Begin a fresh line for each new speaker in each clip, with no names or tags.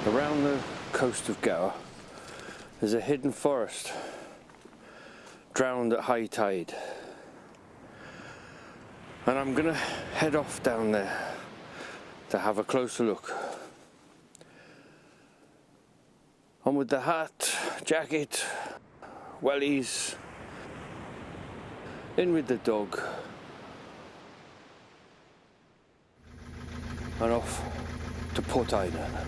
Around the coast of Gower there's a hidden forest, drowned at high tide. And I'm gonna head off down there to have a closer look. On with the hat, jacket, wellies, in with the dog, and off to Port Ynad.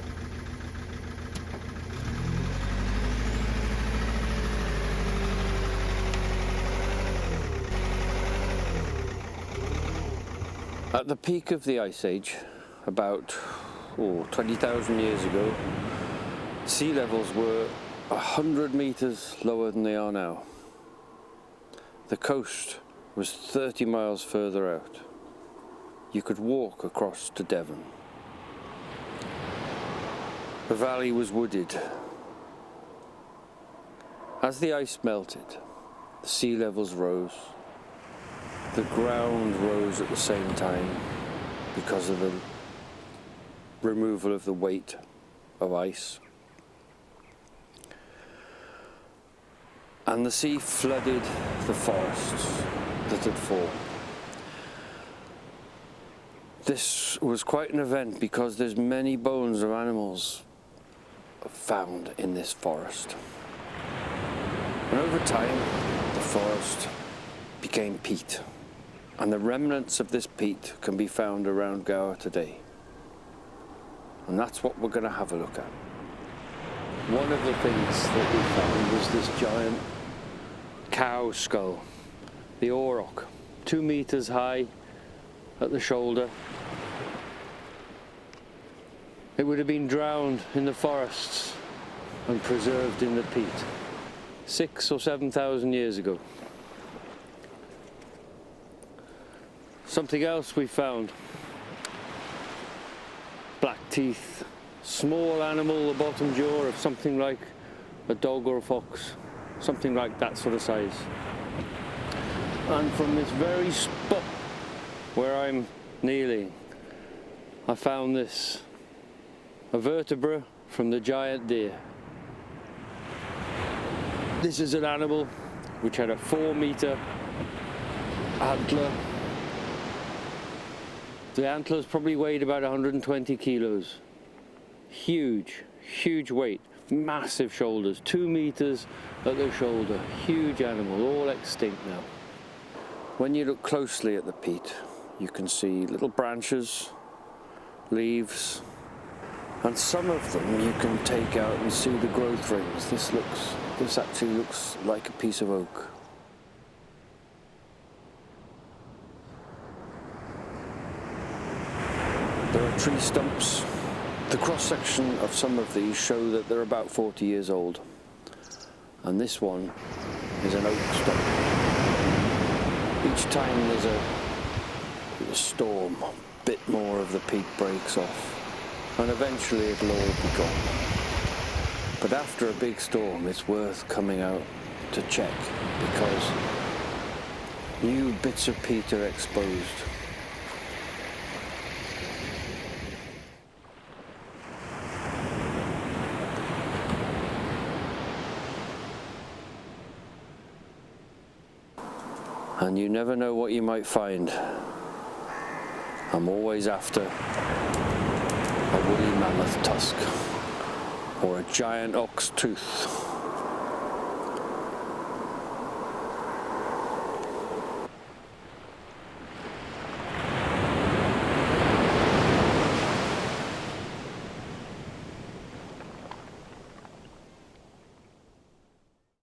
At the peak of the Ice Age, about 20,000 years ago, sea levels were 100 metres lower than they are now. The coast was 30 miles further out. You could walk across to Devon. The valley was wooded. As the ice melted, the sea levels rose. The ground rose at the same time because of the removal of the weight of ice. And the sea flooded the forests that had formed. This was quite an event because there's many bones of animals found in this forest. And over time, the forest became peat. And the remnants of this peat can be found around Gower today. And that's what we're going to have a look at. One of the things that we found was this giant cow skull, the auroch, 2 meters high at the shoulder. It would have been drowned in the forests and preserved in the peat 6,000 or 7,000 years ago. Something else we found. Black teeth, small animal, the bottom jaw of something like a dog or a fox, something like that sort of size. And from this very spot where I'm kneeling, I found this, a vertebra from the giant deer. This is an animal which had a 4-meter antler. The antlers probably weighed about 120 kilos. Huge, huge weight, massive shoulders, 2 meters at the shoulder, huge animal, all extinct now. When you look closely at the peat, you can see little branches, leaves, and some of them you can take out and see the growth rings. This actually looks like a piece of oak. There are tree stumps. The cross-section of some of these show that they're about 40 years old. And this one is an oak stump. Each time there's a storm, a bit more of the peat breaks off, and eventually it'll all be gone. But after a big storm, it's worth coming out to check because new bits of peat are exposed. And you never know what you might find. I'm always after a woolly mammoth tusk or a giant ox tooth.